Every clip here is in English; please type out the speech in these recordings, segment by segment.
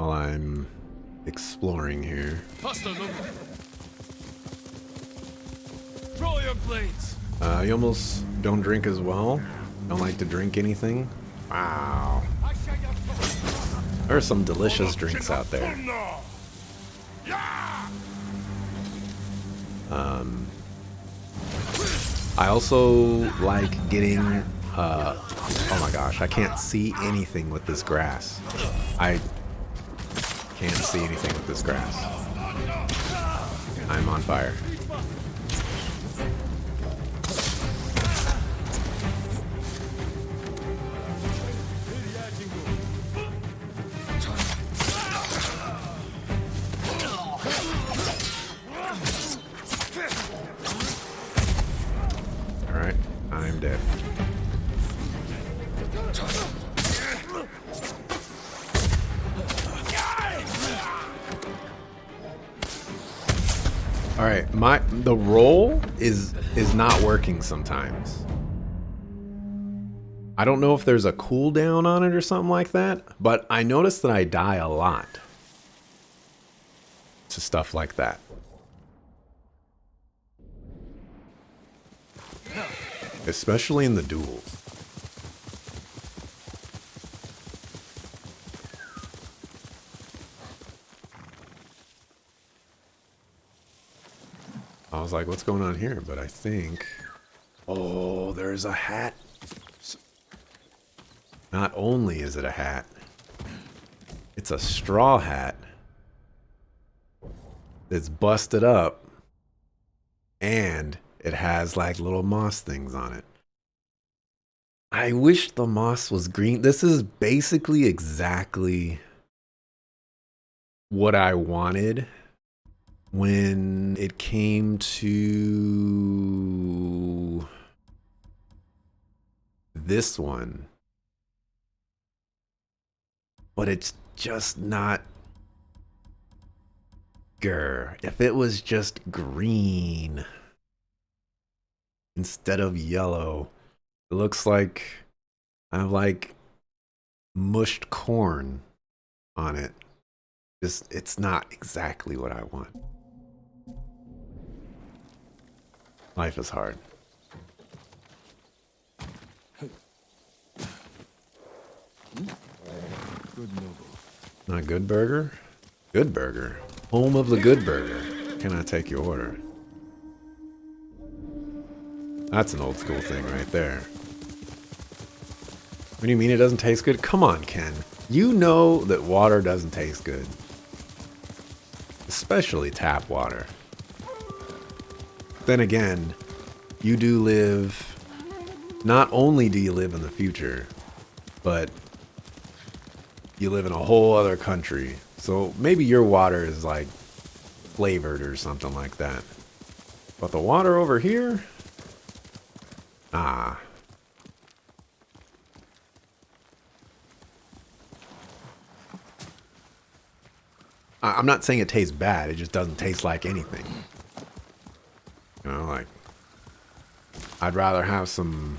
while I'm exploring here. Draw your blades. You almost don't drink as well. Don't like to drink anything. Wow. There are some delicious drinks out there. I also like getting, oh my gosh, I can't see anything with this grass. I can't see anything with this grass. I'm on fire. Alright, I'm dead. Alright, the roll is not working sometimes. I don't know if there's a cooldown on it or something like that, but I noticed that I die a lot to stuff like that. Especially in the duels. I was like, what's going on here? But I think... Oh, there's a hat. Not only is it a hat, it's a straw hat that's busted up, and it has like little moss things on it. I wish the moss was green. This is basically exactly what I wanted when it came to this one. But it's just not grr. If it was just green instead of yellow, it looks like I have like mushed corn on it. Just, it's not exactly what I want. Life is hard. Good noble. Not good burger? Good burger. Home of the good burger. Can I take your order? That's an old school thing right there. What do you mean it doesn't taste good? Come on, Ken. You know that water doesn't taste good. Especially tap water. Then again, you do live... Not only do you live in the future, but you live in a whole other country. So maybe your water is like flavored or something like that. But the water over here? Ah. I'm not saying it tastes bad, it just doesn't taste like anything. You know, like, I'd rather have some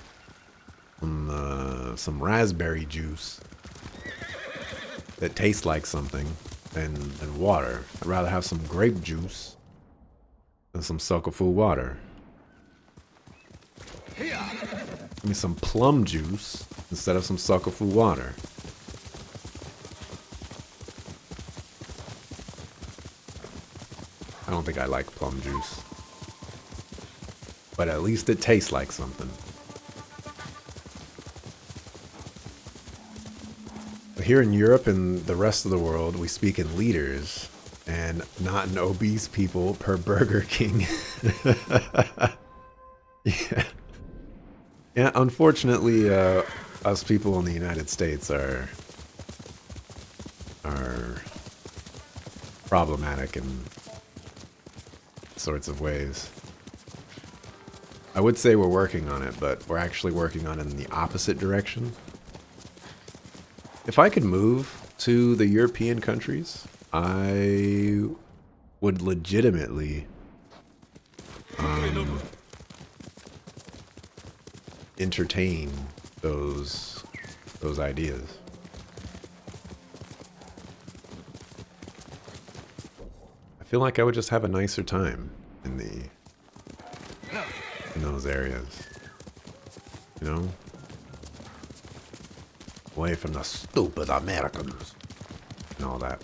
raspberry juice that tastes like something than water. I'd rather have some grape juice than some sucker-full water. Give me some plum juice instead of some sucker-full water. I don't think I like plum juice. But at least it tastes like something. Here in Europe and the rest of the world, we speak in liters and not in obese people per Burger King. Yeah. Yeah, unfortunately, us people in the United States are problematic in sorts of ways. I would say we're working on it, but we're actually working on it in the opposite direction. If I could move to the European countries, I would legitimately entertain those ideas. feel like I would just have a nicer time in those areas. You know? Away from the stupid Americans and all that.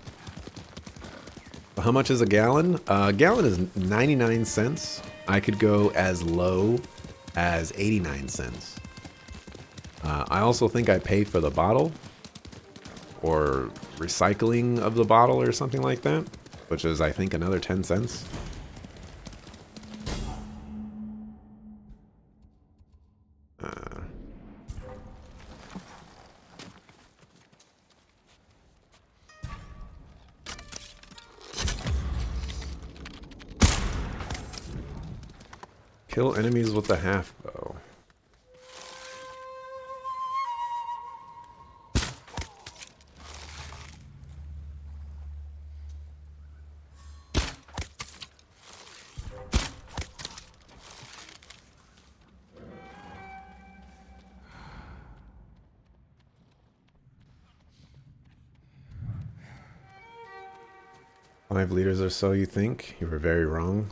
How much is a gallon? A gallon is 99 cents. I could go as low as 89 cents. I also think I pay for the bottle or recycling of the bottle or something like that, which is I think another 10 cents. Kill enemies with the half bow. Five liters or so, you think? You were very wrong.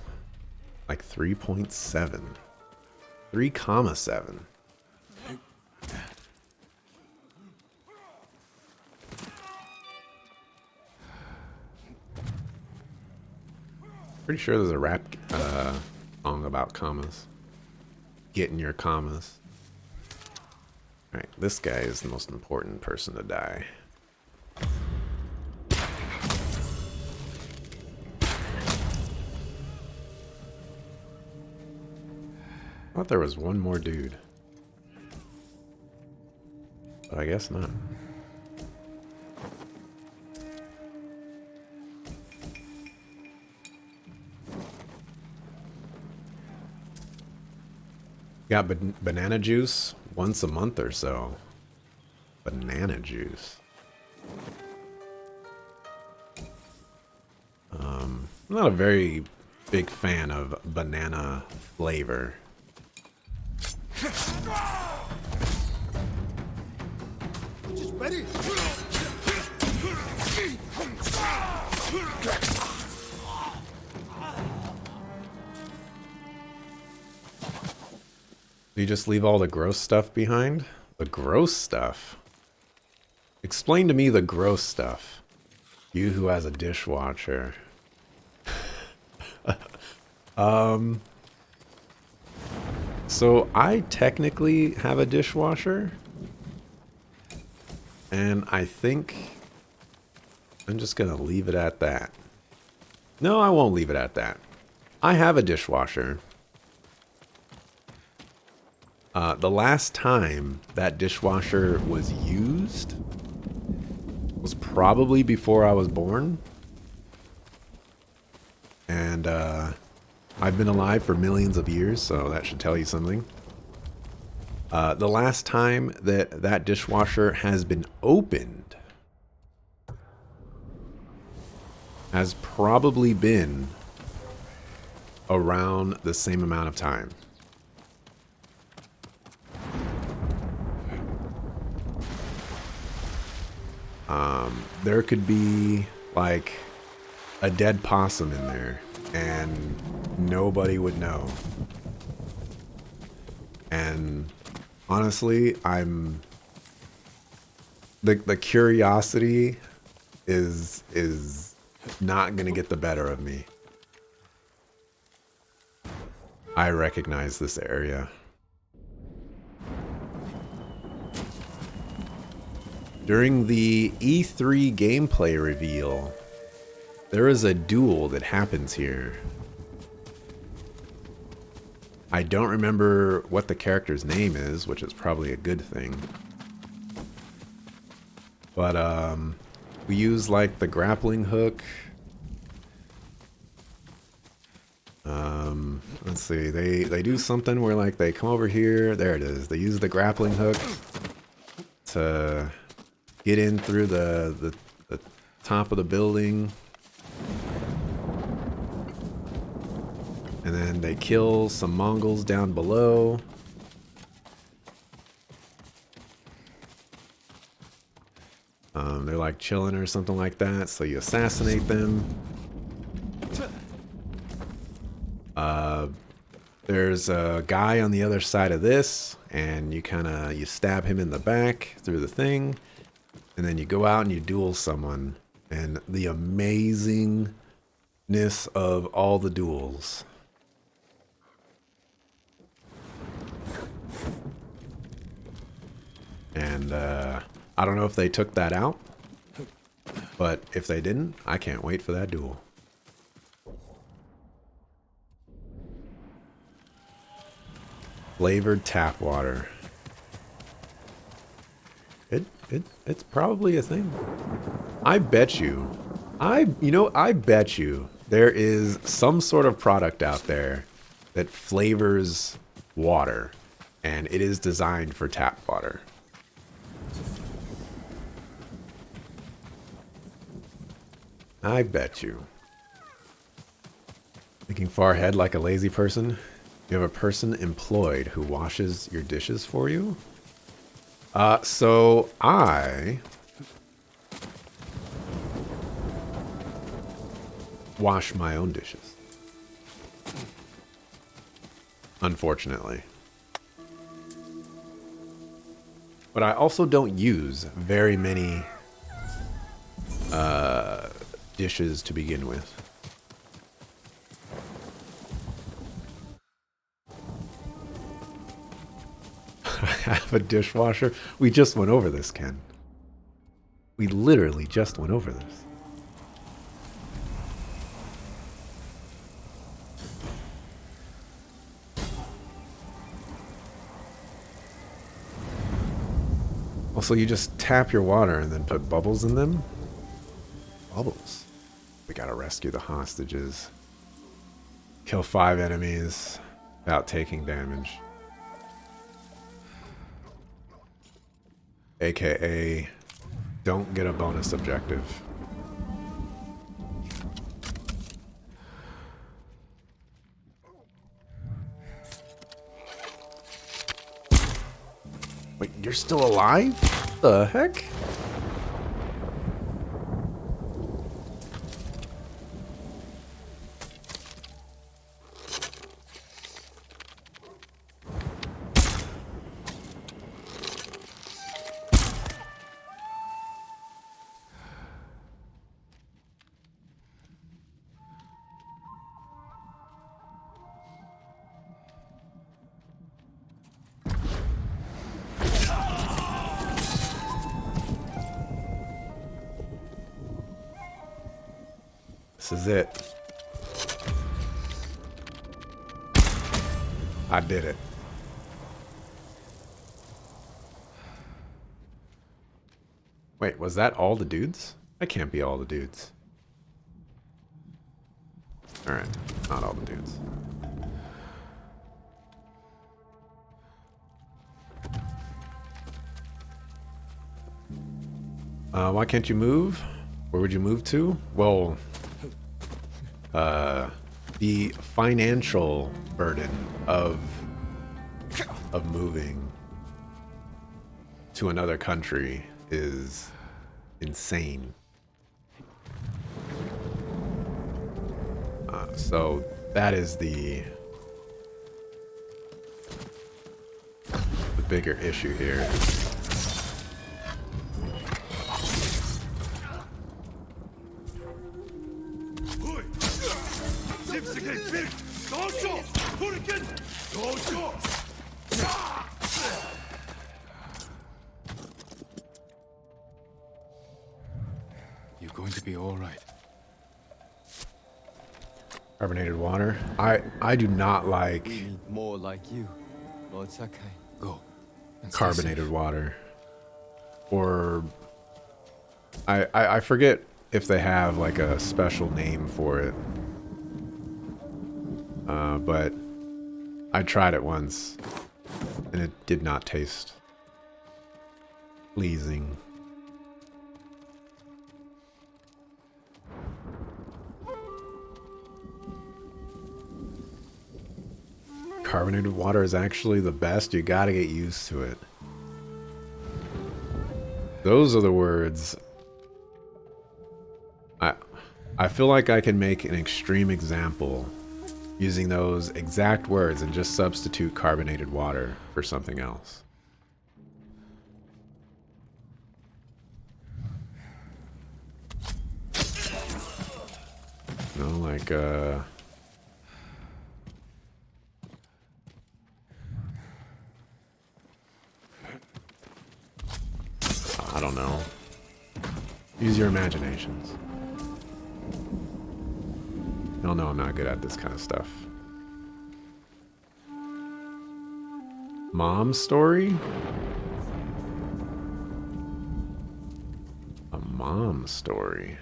Like 3.7. 3,7. Pretty sure there's a rap song about commas. Getting your commas. Alright, this guy is the most important person to die. I thought there was one more dude. But I guess not. Got banana juice once a month or so. Banana juice. I'm not a very big fan of banana flavor. Just ready. Do you just leave all the gross stuff behind? The gross stuff? Explain to me the gross stuff. You who has a dishwasher. So I technically have a dishwasher. And I think I'm just gonna leave it at that. No, I won't leave it at that. I have a dishwasher. The last time that dishwasher was used was probably before I was born. And I've been alive for millions of years, so that should tell you something. The last time that that dishwasher has been opened has probably been around the same amount of time. There could be like a dead possum in there and nobody would know. And honestly, the curiosity is not gonna get the better of me. I recognize this area. During the E3 gameplay reveal, there is a duel that happens here. I don't remember what the character's name is, which is probably a good thing. But we use like the grappling hook. Let's see, they do something where like they come over here. There it is. They use the grappling hook to get in through the top of the building. And then they kill some Mongols down below. They're like chilling or something like that, so you assassinate them. There's a guy on the other side of this, and you stab him in the back through the thing, and then you go out and you duel someone, and the amazingness of all the duels. And I don't know if they took that out, but if they didn't, I can't wait for that duel. Flavored tap water. It's probably a thing. I bet you there is some sort of product out there that flavors water, and it is designed for tap water. I bet you. Thinking far ahead like a lazy person? You have a person employed who washes your dishes for you? So I wash my own dishes. Unfortunately. But I also don't use very many dishes to begin with. I have a dishwasher. We just went over this, Ken. We literally just went over this. Also, you just tap your water and then put bubbles in them? Bubbles. We gotta rescue the hostages. Kill 5 enemies without taking damage. AKA, don't get a bonus objective. Wait, you're still alive? What the heck? This is it. I did it. Wait, was that all the dudes? That can't be all the dudes. Alright, not all the dudes. Why can't you move? Where would you move to? Well, the financial burden of moving to another country is insane. So that is the bigger issue here. You're going to be all right. Carbonated water. I do not like We need more like you, Lord Sakai. Go. And stay carbonated safe. water. Or I forget if they have like a special name for it. But I tried it once and it did not taste pleasing. Carbonated water is actually the best. You gotta get used to it. Those are the words. I feel like I can make an extreme example using those exact words and just substitute carbonated water for something else. You know, like, I don't know. Use your imaginations. Y'all know I'm not good at this kind of stuff. Mom's story? A mom story.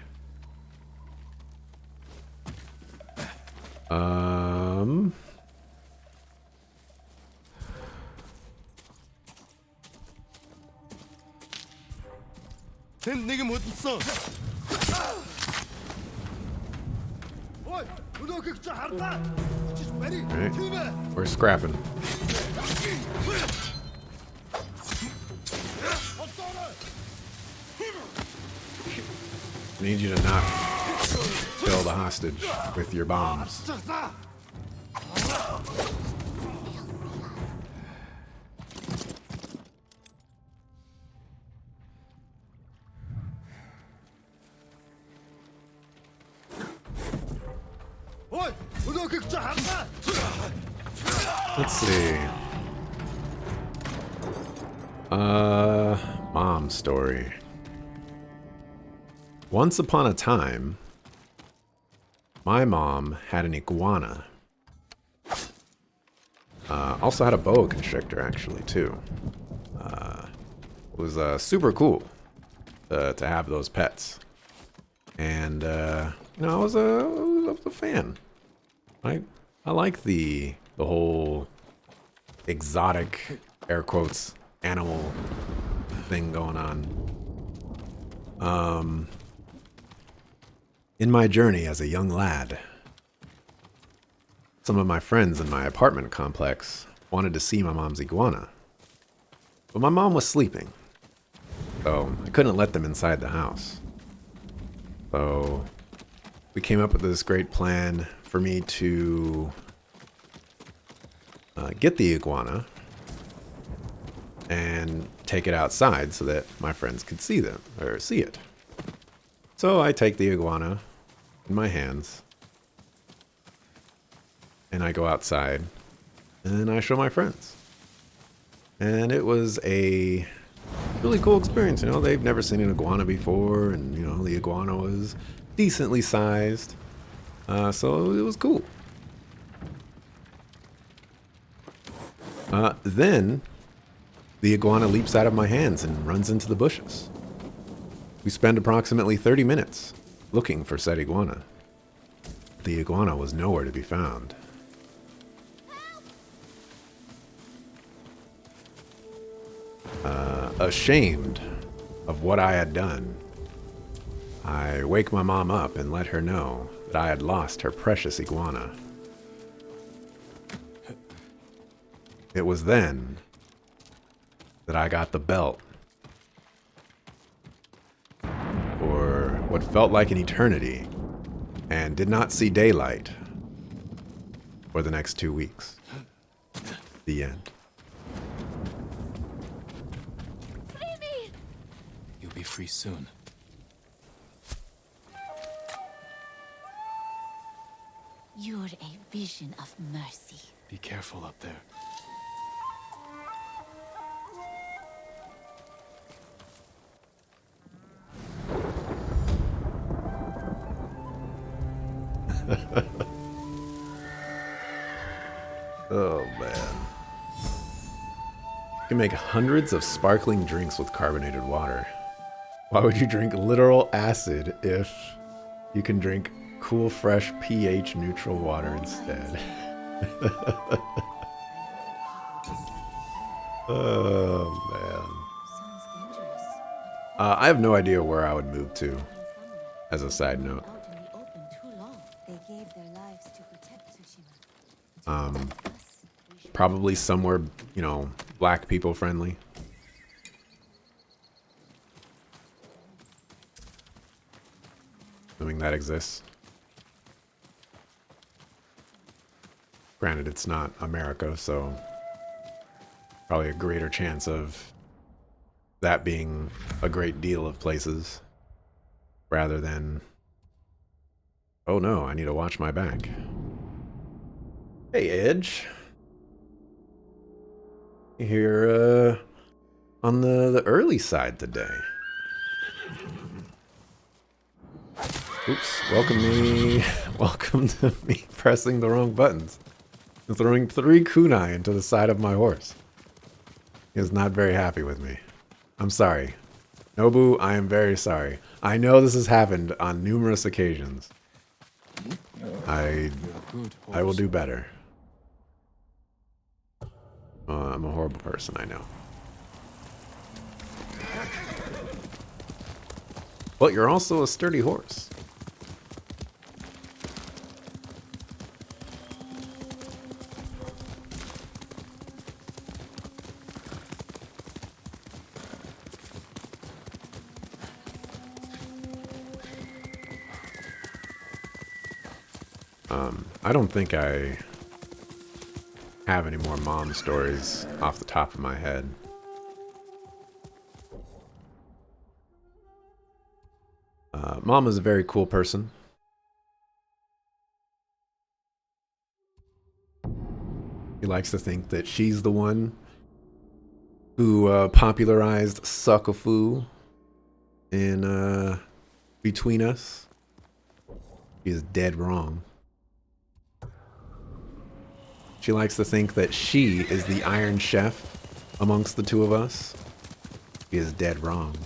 Alright, we're scrapping. Need you to not kill the hostage with your bombs. Let's see. Mom story. Once upon a time, my mom had an iguana. Also had a boa constrictor, actually, too. It was super cool to have those pets. And, you know, I was a fan. I like the whole exotic, air quotes, animal thing going on. In my journey as a young lad, some of my friends in my apartment complex wanted to see my mom's iguana. But my mom was sleeping, so I couldn't let them inside the house. So we came up with this great plan for me to get the iguana and take it outside so that my friends could see it. So I take the iguana in my hands and I go outside and I show my friends. And it was a really cool experience. You know, they've never seen an iguana before, and you know, the iguana was decently sized. So it was cool. Then the iguana leaps out of my hands and runs into the bushes. We spend approximately 30 minutes looking for said iguana. The iguana was nowhere to be found. Ashamed of what I had done, I wake my mom up and let her know that I had lost her precious iguana. It was then that I got the belt for what felt like an eternity and did not see daylight for the next 2 weeks. The end. You'll be free soon. You're a vision of mercy. Be careful up there. Oh man. You can make hundreds of sparkling drinks with carbonated water. Why would you drink literal acid if you can drink cool, fresh, pH neutral water instead? Oh man. I have no idea where I would move to, as a side note. They gave their lives to protect Tsushima. Probably somewhere, you know, black people friendly. Assuming that exists. Granted, it's not America, so probably a greater chance of that being a great deal of places rather than, oh no, I need to watch my back. Hey, Edge. You're on the early side today. Oops, welcome to me pressing the wrong buttons. I'm throwing 3 kunai into the side of my horse. He is not very happy with me. I'm sorry. Nobu, I am very sorry. I know this has happened on numerous occasions. I will do better. I'm a horrible person, I know. But you're also a sturdy horse. I don't think I have any more mom stories off the top of my head. Mom is a very cool person. He likes to think that she's the one who popularized Suckafu in between us. He is dead wrong. She likes to think that she is the Iron Chef amongst the two of us. He is dead wrong.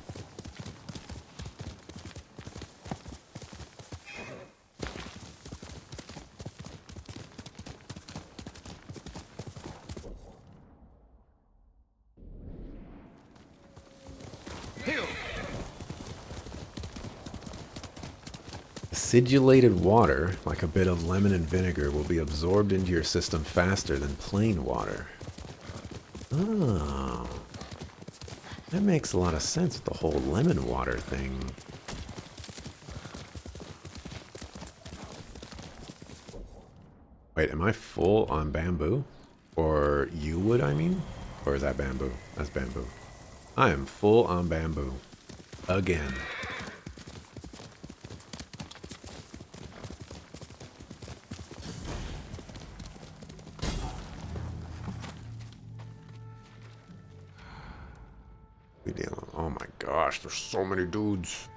Acidulated water, like a bit of lemon and vinegar, will be absorbed into your system faster than plain water. Oh. That makes a lot of sense with the whole lemon water thing. Wait, am I full on bamboo? Or you would, I mean? Or is that bamboo? That's bamboo. I am full on bamboo. Again. Oh my gosh, there's so many dudes.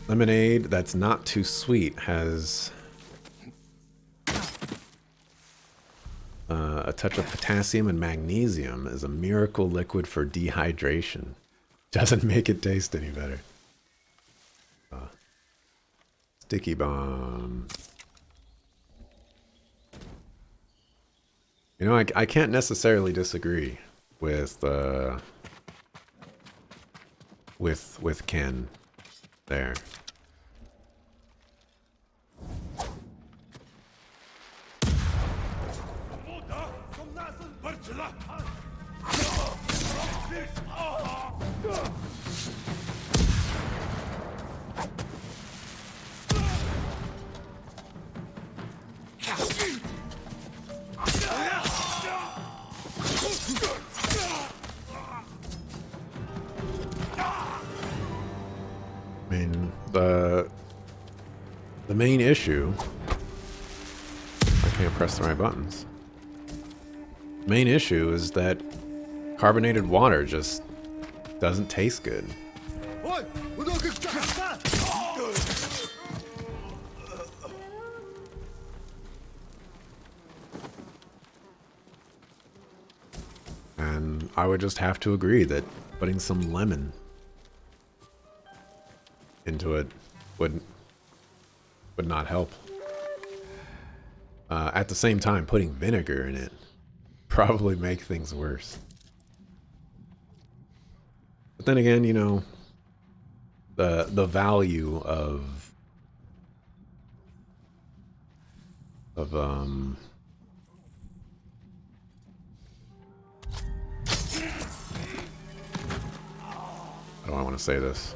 Lemonade that's not too sweet has a touch of potassium and magnesium as a miracle liquid for dehydration. Doesn't make it taste any better. Sticky bomb. You know, I can't necessarily disagree with Ken there. I mean, the main issue, I can't press the right buttons. The main issue is that carbonated water just doesn't taste good. And I would just have to agree that putting some lemon into it would not help. At the same time, putting vinegar in it probably make things worse. But then again, you know, the value of how do I want to say this?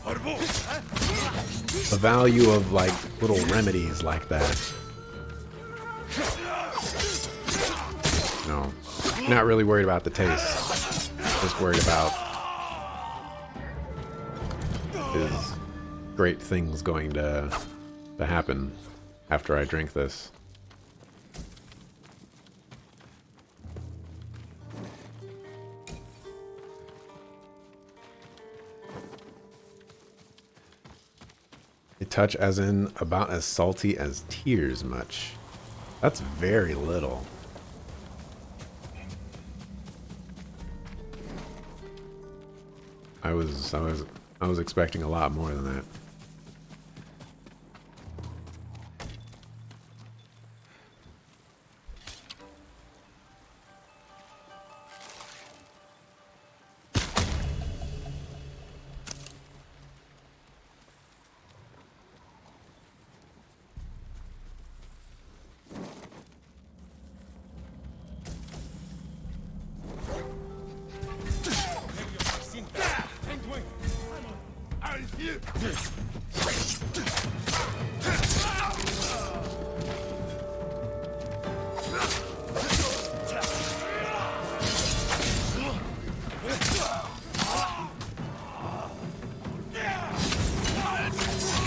the value of like little remedies like that. No, not really worried about the taste. Just worried about is great things going to happen after I drink this. A touch as in about as salty as tears much. That's very little. I was expecting a lot more than that.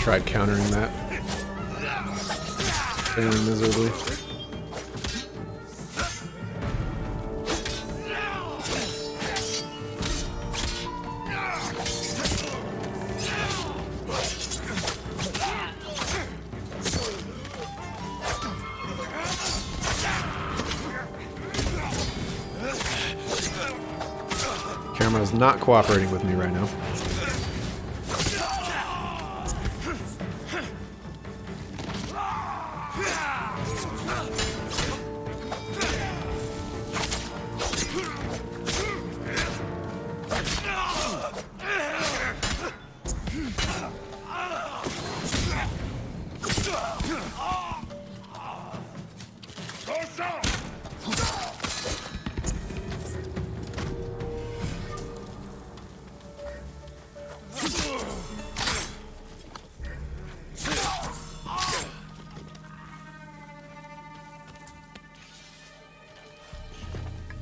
Tried countering that. Failing miserably. Camera's not cooperating with me right now.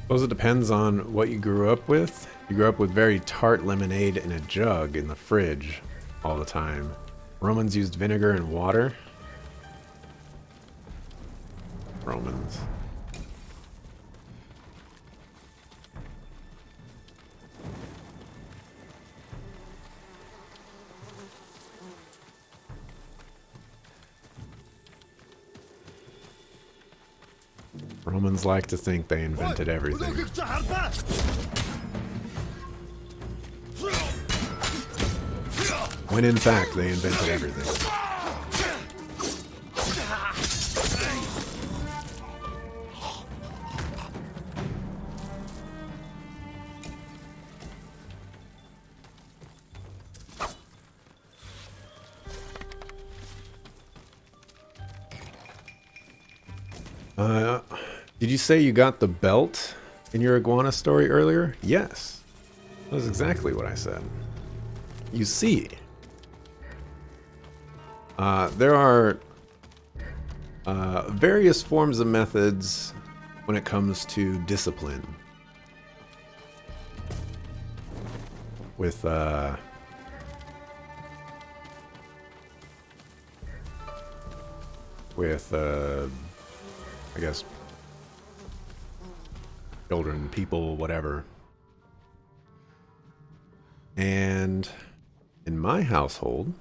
Suppose it depends on what you grew up with. You grew up with very tart lemonade in a jug in the fridge all the time. Romans used vinegar and water. Romans. Romans like to think they invented everything. When in fact, they invented everything. Did you say you got the belt in your iguana story earlier? Yes. That was exactly what I said. You see, there are various forms of methods when it comes to discipline. With I guess children, people, whatever. And in my household,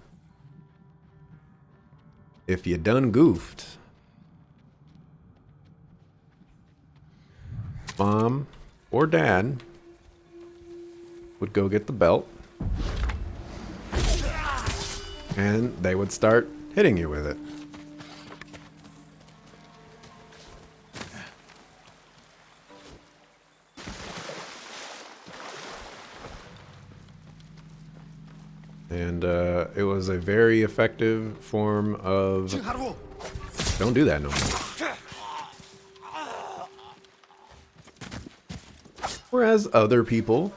if you done goofed, mom or dad would go get the belt and they would start hitting you with it. And it was a very effective form of... Don't do that no more. Whereas other people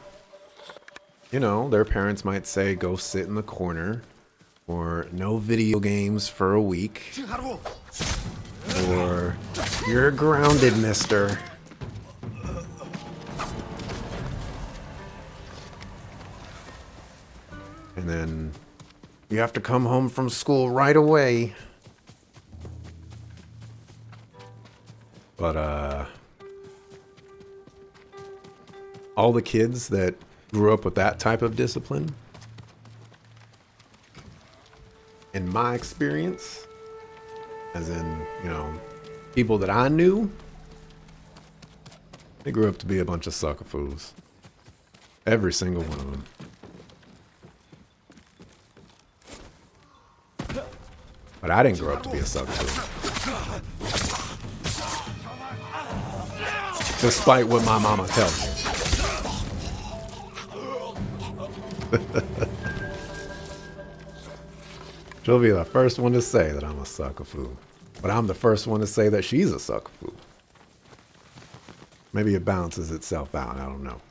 you know, their parents might say, go sit in the corner, or no video games for a week, or you're grounded, mister. And then you have to come home from school right away. But, all the kids that grew up with that type of discipline, in my experience, as in, you know, people that I knew, they grew up to be a bunch of sucker fools. Every single one of them. But I didn't grow up to be a sucker fool. Despite what my mama tells me. She'll be the first one to say that I'm a sucker fool. But I'm the first one to say that she's a sucker fool. Maybe it balances itself out, I don't know.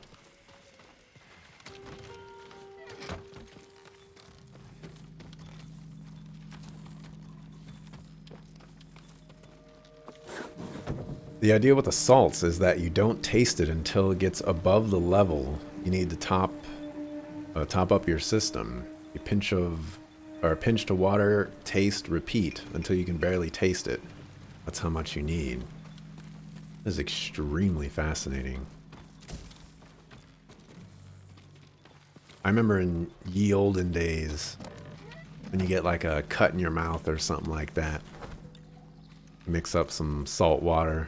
The idea with the salts is that you don't taste it until it gets above the level you need to top up your system. A pinch to water, taste, repeat until you can barely taste it. That's how much you need. This is extremely fascinating. I remember in ye olden days when you get like a cut in your mouth or something like that, mix up some salt water.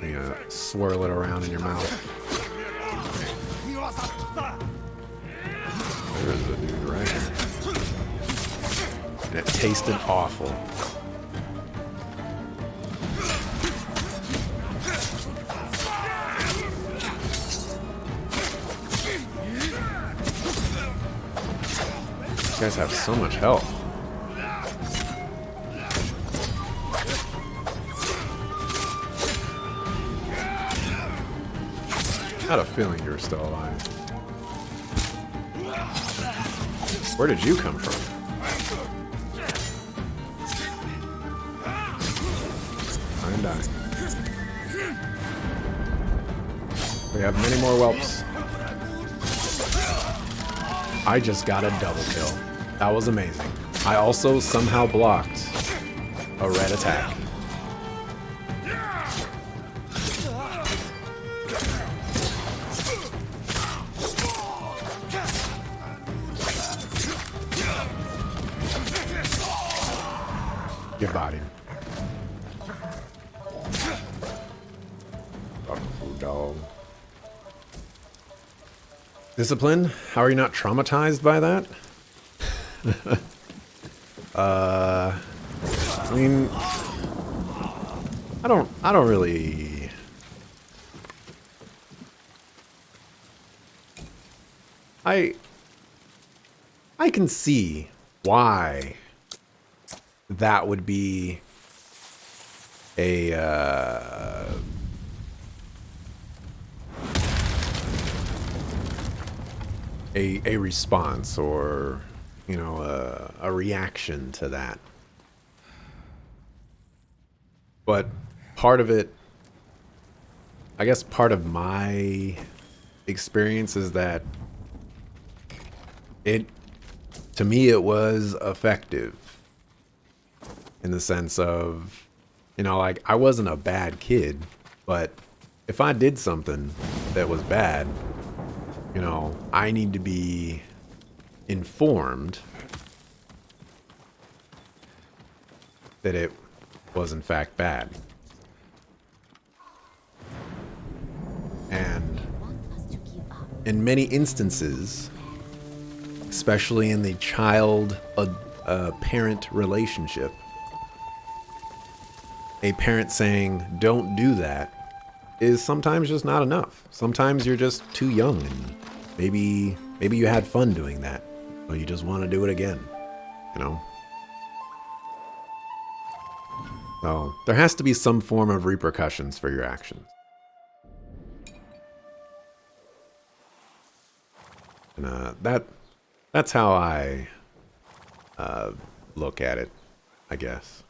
You swirl it around in your mouth. There's the dude right here. And it tasted awful. These guys have so much health. I had a feeling you were still alive. Where did you come from? I'm dying. We have many more whelps. I just got a double kill. That was amazing. I also somehow blocked a red attack. Get bodied. Fucking dog. Discipline? How are you not traumatized by that? I mean, I don't really. I can see why that would be a response, or you know, a reaction to that. But part of it, I guess part of my experience is that to me it was effective. In the sense of, you know, like, I wasn't a bad kid, but if I did something that was bad, you know, I need to be informed that it was in fact bad. And in many instances, especially in the child-parent relationship, a parent saying, don't do that, is sometimes just not enough. Sometimes you're just too young, and maybe you had fun doing that, but you just want to do it again, you know? So there has to be some form of repercussions for your actions. And that's how I look at it, I guess.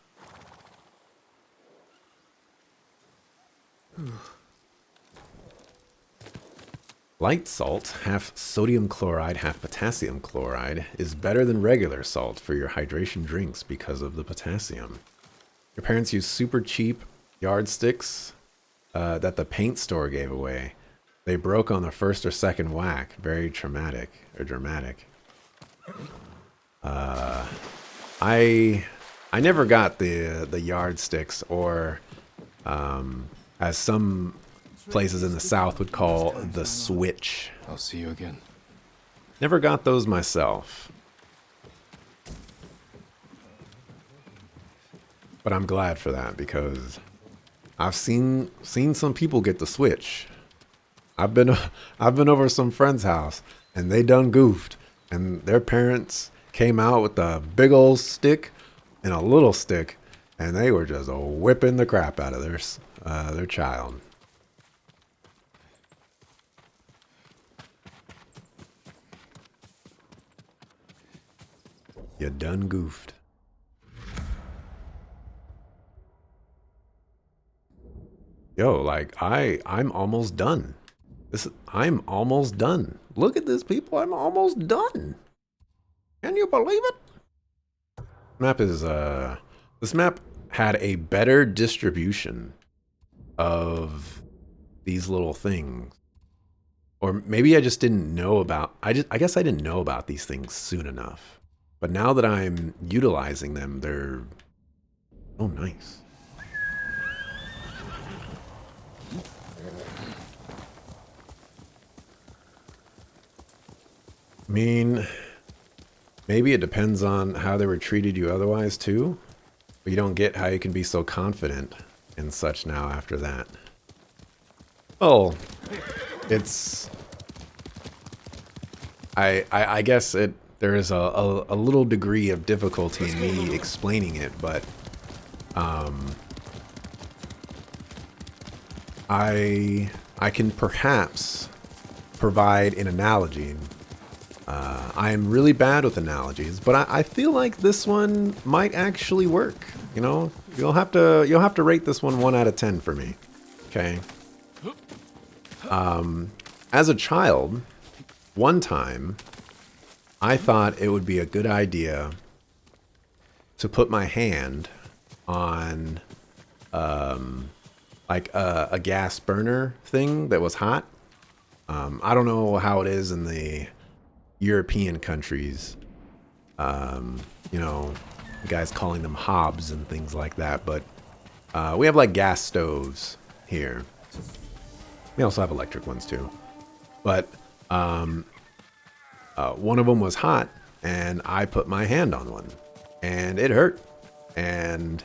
Light salt, half sodium chloride, half potassium chloride, is better than regular salt for your hydration drinks because of the potassium. Your parents use super cheap yardsticks that the paint store gave away. They broke on the first or second whack. Very traumatic or dramatic. I never got the yardsticks, or as some places in the South would call the switch. I'll see you again. Never got those myself. But I'm glad for that, because I've seen some people get the switch. I've been over some friend's house and they done goofed, and their parents came out with a big old stick and a little stick, and they were just whipping the crap out of their child. You done goofed. Yo, like I'm almost done. I'm almost done. Look at this, people. I'm almost done. Can you believe it? This map had a better distribution of these little things. Or maybe I just didn't know about, I guess I didn't know about these things soon enough. But now that I'm utilizing them, they're so nice. I mean, maybe it depends on how they were treated you otherwise too. But you don't get how you can be so confident and such now after that. Well, it's... I guess there is a little degree of difficulty in me explaining it, but I can perhaps provide an analogy. I am really bad with analogies, but I feel like this one might actually work. You know, you'll have to rate this one 1 out of 10 for me. Okay. As a child, one time, I thought it would be a good idea to put my hand on like a gas burner thing that was hot. I don't know how it is in the European countries. You know, you guys calling them hobs and things like that, but we have like gas stoves here. We also have electric ones too. But one of them was hot, and I put my hand on one, and it hurt. And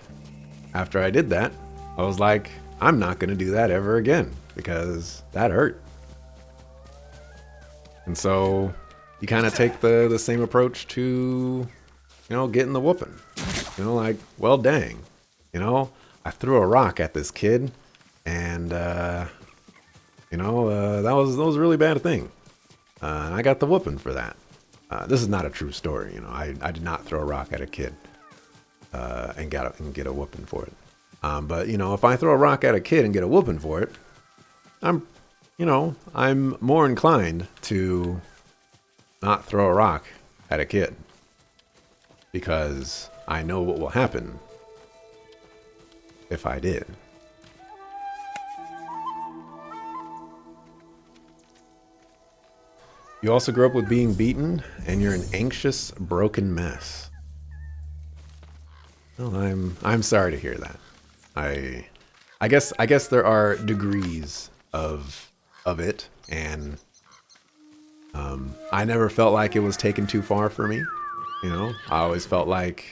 after I did that, I was like, I'm not going to do that ever again, because that hurt. And so you kind of take the same approach to, you know, getting the whooping. You know, like, well, dang. You know, I threw a rock at this kid, and, you know, that was a really bad thing. And I got the whooping for that. This is not a true story, you know. I did not throw a rock at a kid and get a whooping for it. But, you know, if I throw a rock at a kid and get a whooping for it, I'm more inclined to not throw a rock at a kid, because I know what will happen if I did. You also grew up with being beaten, and you're an anxious, broken mess. Well, I'm sorry to hear that. I guess there are degrees of it, and I never felt like it was taken too far for me. You know, I always felt like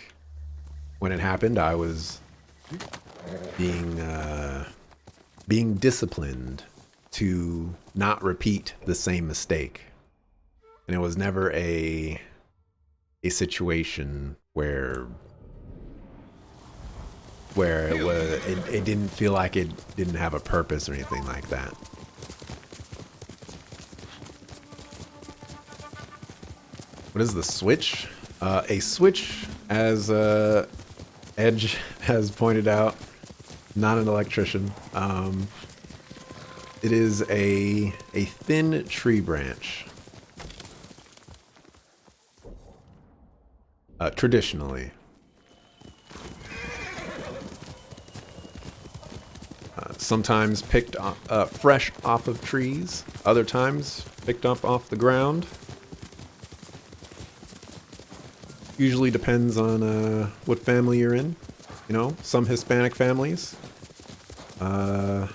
when it happened, I was being disciplined to not repeat the same mistake. And it was never a situation where where it didn't feel like it didn't have a purpose or anything like that. What is the switch? A switch, as Edge has pointed out, not an electrician. It is a thin tree branch. Traditionally. Sometimes picked fresh off of trees, other times picked up off the ground. Usually depends on what family you're in. You know, some Hispanic families, they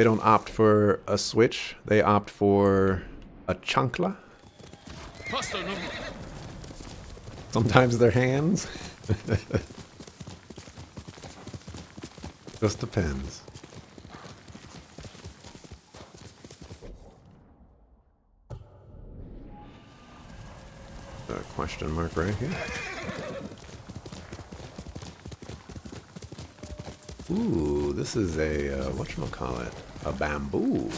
don't opt for a switch. They opt for a chancla. Sometimes their hands. Just depends. A question mark right here. Ooh, this is a, whatchamacallit? A bamboo.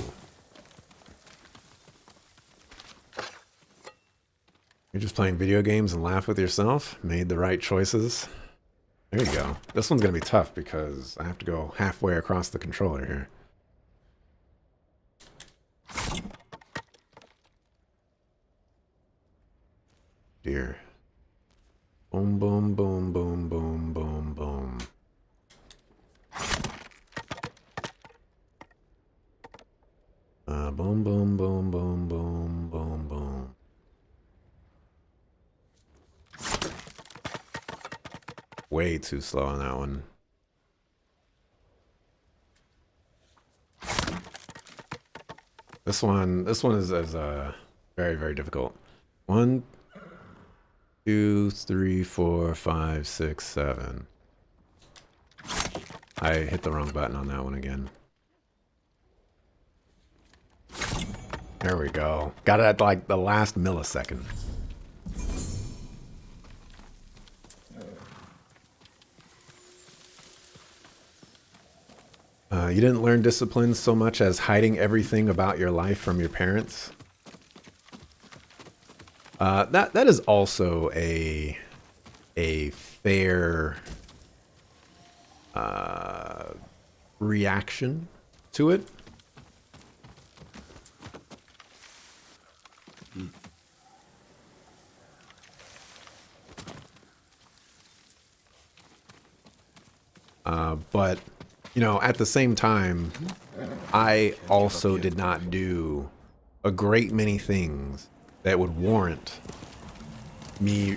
You're just playing video games and laugh with yourself? Made the right choices? There you go. This one's gonna be tough because I have to go halfway across the controller here. Dear. Boom, boom, boom, boom, boom, boom, boom. Boom, boom, boom, boom, boom, boom, boom. Way too slow on that one. This one is very, very difficult. 1, 2, 3, 4, 5, 6, 7. I hit the wrong button on that one again. There we go. Got it at like the last millisecond. You didn't learn discipline so much as hiding everything about your life from your parents. That is also a fair reaction to it. But, you know, at the same time, I also did not do a great many things that would warrant me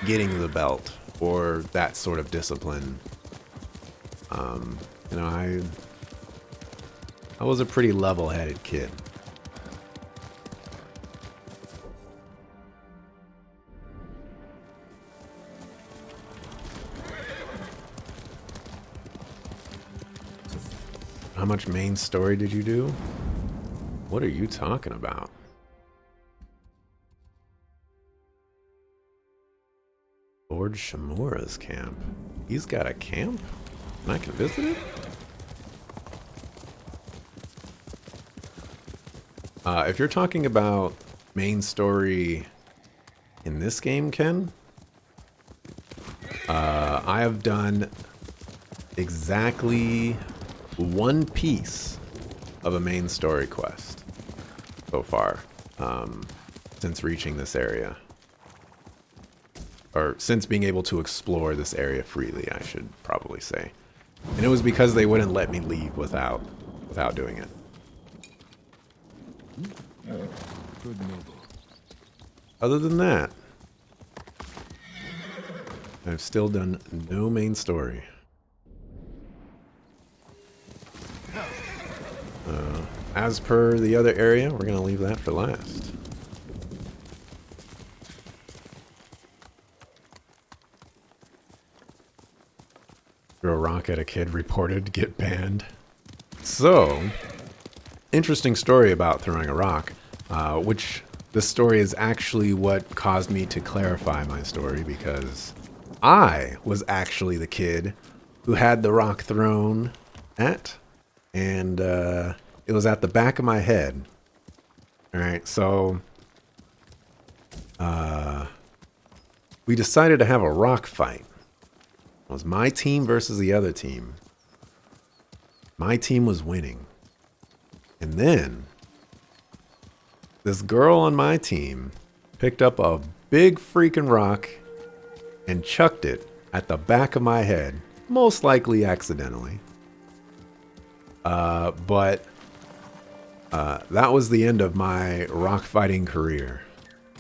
getting the belt or that sort of discipline. You know, I was a pretty level-headed kid. How much main story did you do? What are you talking about? Lord Shimura's camp. He's got a camp? And I can visit it? If you're talking about main story in this game, Ken, I have done exactly one piece of a main story quest so far, since reaching this area. Or since being able to explore this area freely, I should probably say. And it was because they wouldn't let me leave without doing it. Good noble. Other than that, I've still done no main story. As per the other area, we're going to leave that for last. Throw a rock at a kid reported to get banned. So, interesting story about throwing a rock, which this story is actually what caused me to clarify my story, because I was actually the kid who had the rock thrown at, and it was at the back of my head. All right, so we decided to have a rock fight. It was my team versus the other team. My team was winning. And then this girl on my team picked up a big freaking rock and chucked it at the back of my head, most likely accidentally. But that was the end of my rock fighting career.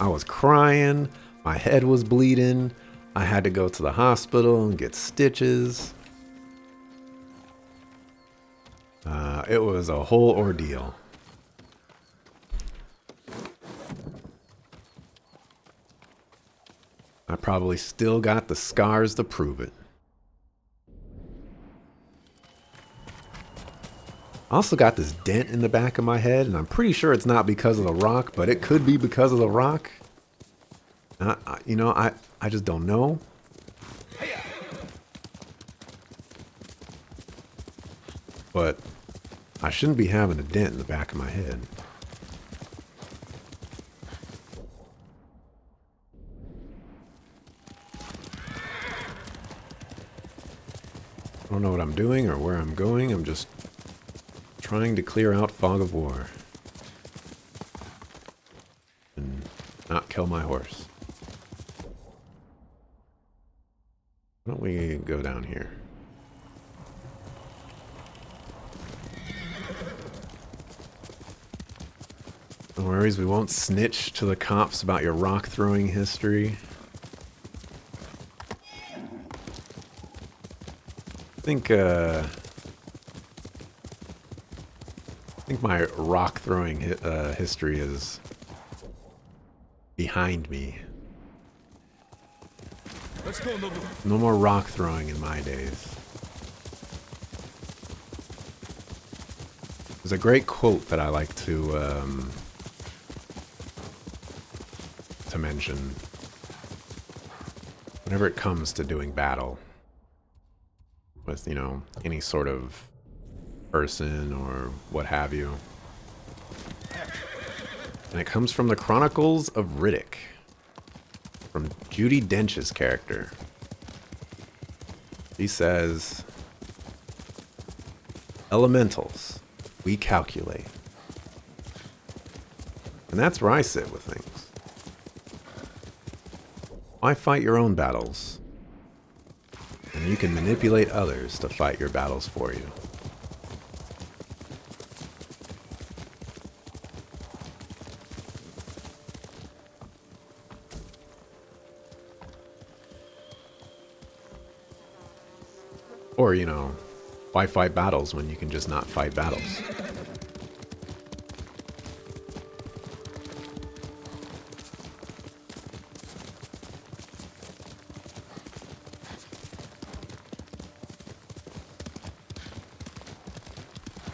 I was crying, my head was bleeding, I had to go to the hospital and get stitches. It was a whole ordeal. I probably still got the scars to prove it. I also got this dent in the back of my head, and I'm pretty sure it's not because of the rock, but it could be because of the rock. I just don't know. But I shouldn't be having a dent in the back of my head. I don't know what I'm doing or where I'm going. I'm just trying to clear out fog of war. And not kill my horse. Why don't we go down here? No worries, we won't snitch to the cops about your rock throwing history. I think my rock throwing history is behind me. Let's go, Nobu. No more rock throwing in my days. There's a great quote that I like to mention whenever it comes to doing battle with, any sort of person or what have you. And it comes from the Chronicles of Riddick, from Judi Dench's character. He says, "Elementals, we calculate." And that's where I sit with things. Why fight your own battles? And you can manipulate others to fight your battles for you. Or, why fight battles when you can just not fight battles?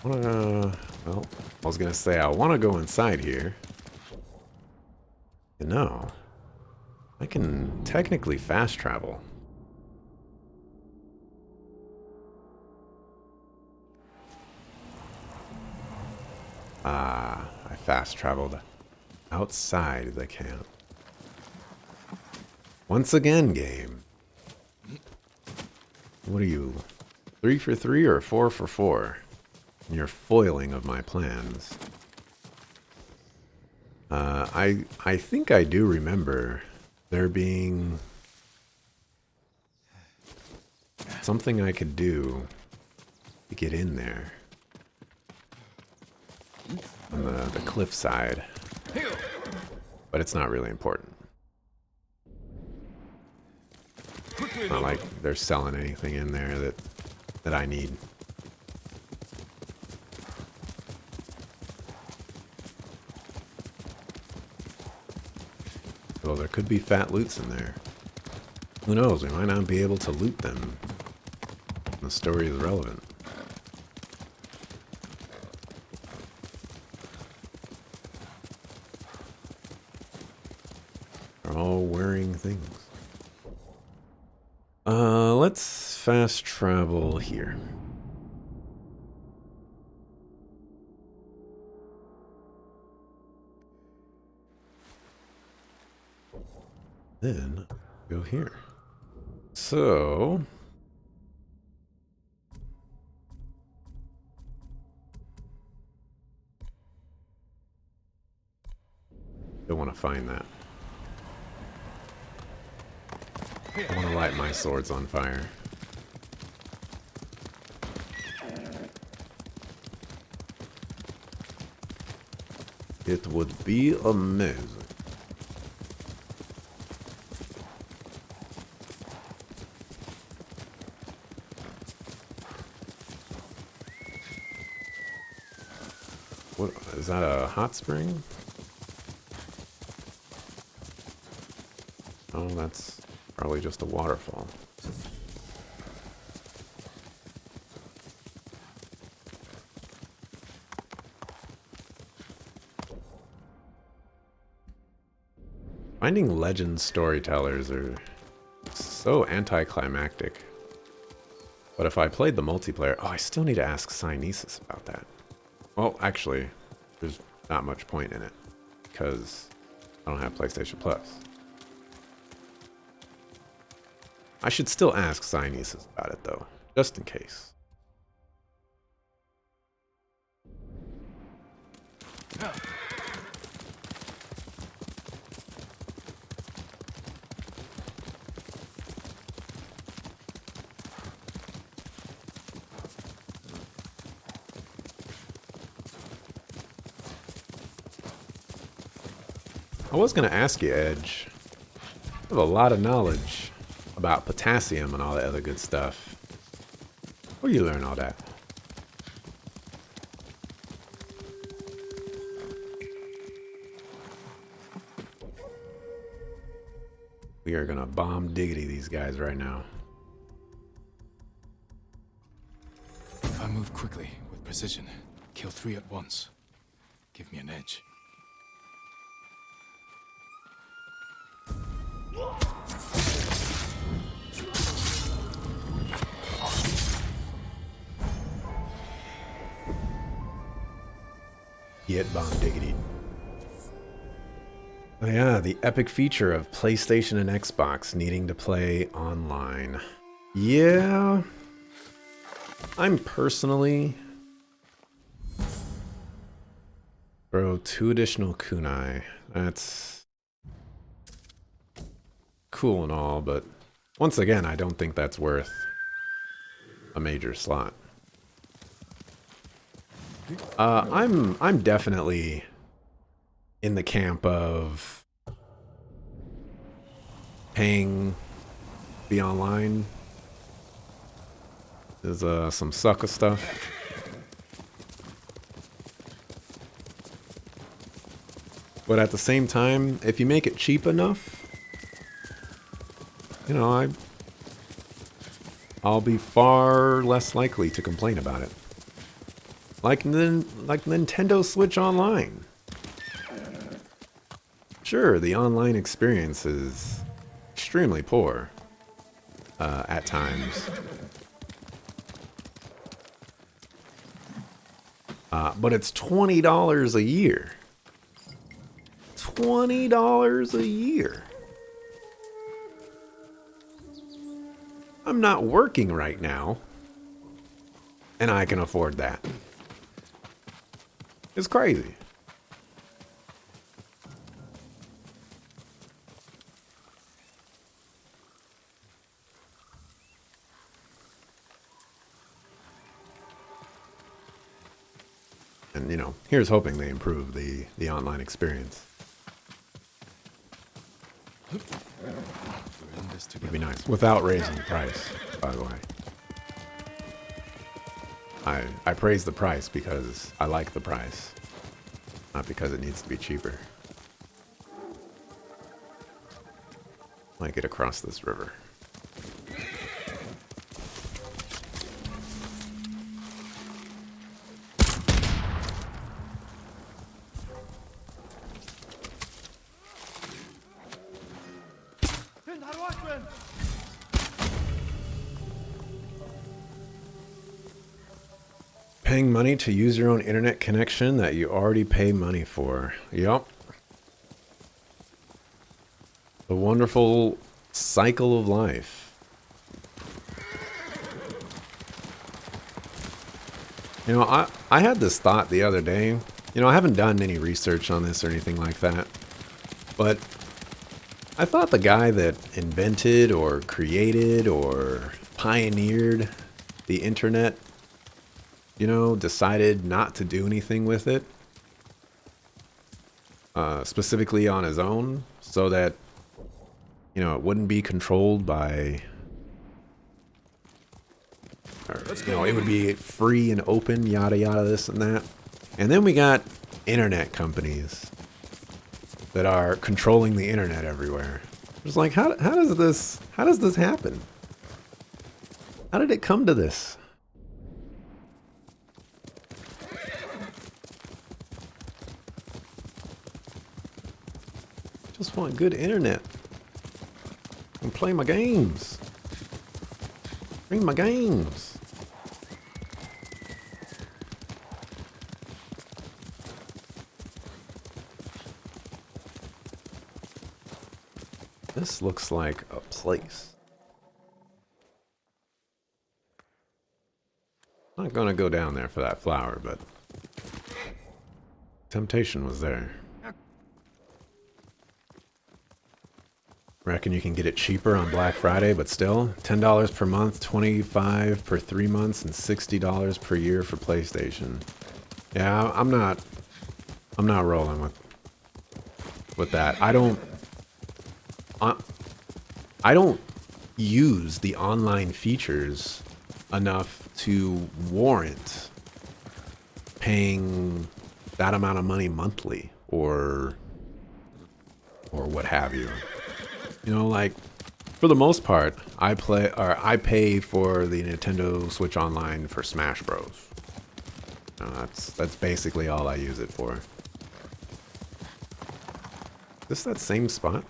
Well, I was gonna say I want to go inside here. I can technically fast travel. I fast traveled outside the camp. Once again, game. What are you? 3 for 3 or 4 for 4? In your foiling of my plans. I think I do remember there being something I could do to get in there. On the cliff side. But it's not really important. It's not like they're selling anything in there that I need. Well, there could be fat loots in there. Who knows? We might not be able to loot them. The story is relevant. They're all wearing things. Let's fast travel here. Then go here. So don't want to find that. I want to light my swords on fire. It would be amazing. What is that, a hot spring? Oh, that's probably just a waterfall. Finding legend storytellers are so anticlimactic. But if I played the multiplayer... Oh, I still need to ask Cynesis about that. Well, actually, there's not much point in it. Because I don't have PlayStation Plus. I should still ask Cynesis about it, though. Just in case. I was going to ask you, Edge. I have a lot of knowledge about potassium and all that other good stuff. Where you learn all that? We are going to bomb diggity these guys right now. If I move quickly, with precision, kill 3 at once, give me an edge. Get bomb diggity. Oh yeah, the epic feature of PlayStation and Xbox needing to play online. Yeah. I'm personally... Bro, 2 additional kunai. That's... cool and all, but... once again, I don't think that's worth a major slot. I'm definitely in the camp of paying the online. There's some sucker stuff. But at the same time, if you make it cheap enough, you know, I'll be far less likely to complain about it. Like Nintendo Switch Online. Sure, the online experience is extremely poor at times. But it's $20 a year. $20 a year. I'm not working right now, and I can afford that. It's crazy. And, you know, here's hoping they improve the online experience. Would be nice. Without raising the price, by the way. I praise the price because I like the price. Not because it needs to be cheaper. Might get across this river. Paying money to use your own internet connection that you already pay money for. Yup. The wonderful cycle of life. You know, I had this thought the other day. You know, I haven't done any research on this or anything like that. But I thought the guy that invented or created or pioneered the internet, you know, decided not to do anything with it. Specifically on his own, so that, you know, it wouldn't be controlled by, or, you know, it would be free and open, yada yada, this and that. And then we got internet companies that are controlling the internet everywhere. It's like, how does this happen? How did it come to this? Just want good internet. And play my games. Bring my games. This looks like a place. Not gonna go down there for that flower, but temptation was there. Reckon you can get it cheaper on Black Friday, but still $10 per month, $25 per 3 months, and $60 per year for PlayStation. Yeah, I'm not rolling with that. I don't use the online features enough to warrant paying that amount of money monthly or what have you. You know, like, for the most part, I pay for the Nintendo Switch Online for Smash Bros. You know, that's basically all I use it for. Is this that same spot?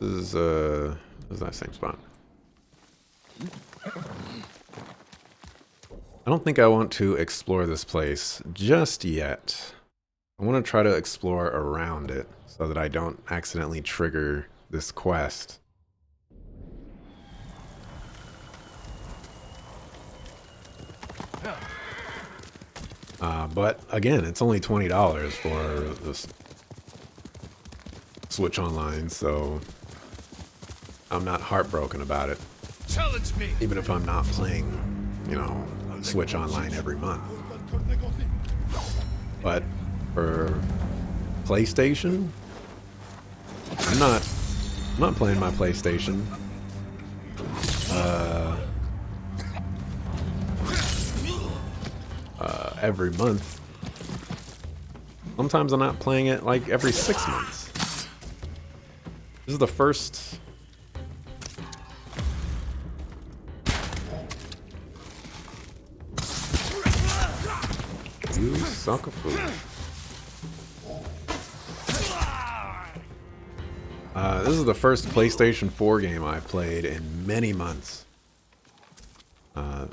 This is that same spot. I don't think I want to explore this place just yet. I want to try to explore around it so that I don't accidentally trigger this quest. But again, it's only $20 for this Switch Online, so I'm not heartbroken about it. Challenge me. Even if I'm not playing, you know, Switch Online every month. But for PlayStation, I'm not playing my PlayStation every month. Sometimes I'm not playing it like every 6 months. This is the first. You suck a fool. This is the first PlayStation 4 game I've played in many months. Not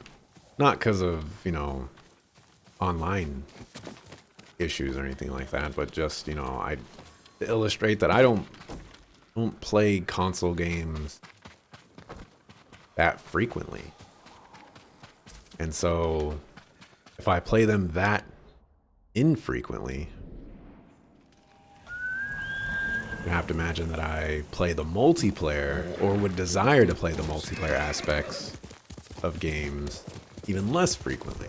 because of, you know, online issues or anything like that, but just, you know, to illustrate that I don't play console games that frequently. And so if I play them that infrequently, you have to imagine that I play the multiplayer, or would desire to play the multiplayer aspects of games even less frequently.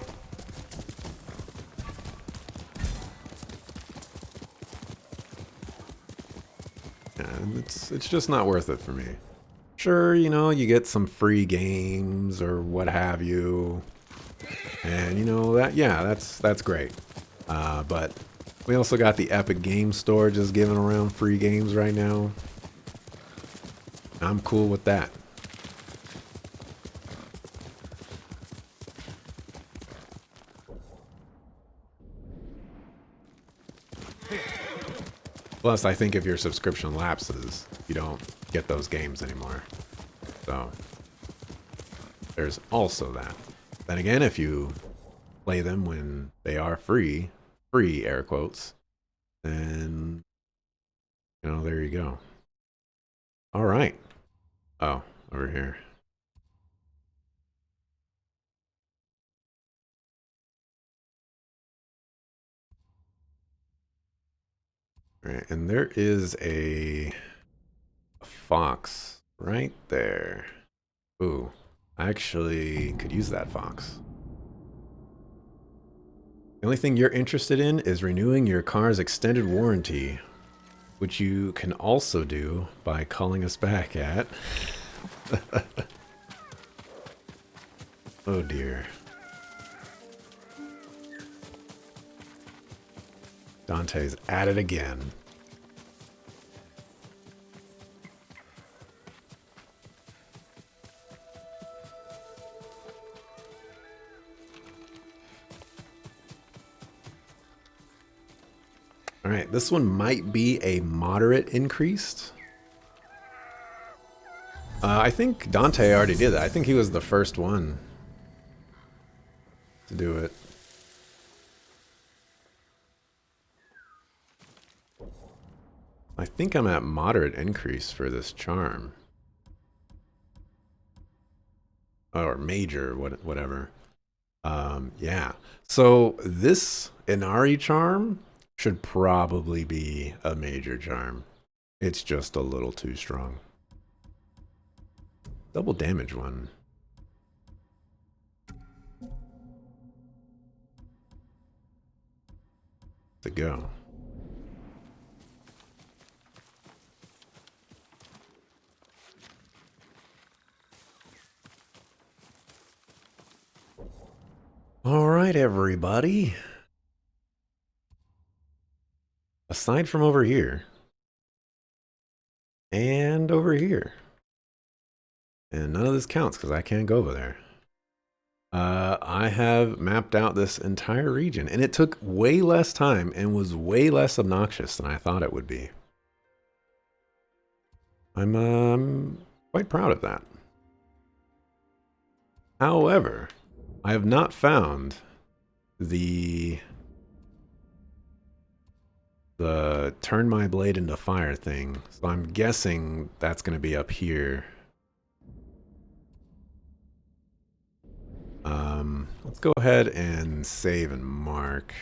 And it's just not worth it for me. Sure, you know, you get some free games or what have you, and you know that, yeah, that's great. But we also got the Epic Game Store just giving around free games right now. I'm cool with that. Plus, I think if your subscription lapses, you don't get those games anymore. So, there's also that. Then again, if you play them when they are free, free air quotes, then, you know, there you go. All right. Oh, over here. All right, and there is a fox right there. Ooh, I actually could use that fox. The only thing you're interested in is renewing your car's extended warranty, which you can also do by calling us back at... Oh dear. Dante's at it again. All right, this one might be a moderate increased. I think Dante already did that. I think he was the first one to do it. I think I'm at moderate increase for this charm. Or major, whatever. Yeah. So this Inari charm should probably be a major charm. It's just a little too strong. Double damage one. To go. All right, everybody. Aside from over here. And over here. And none of this counts because I can't go over there. I have mapped out this entire region, and it took way less time and was way less obnoxious than I thought it would be. I'm quite proud of that. However, I have not found the turn my blade into fire thing, so I'm guessing that's going to be up here. Let's go ahead and save and mark.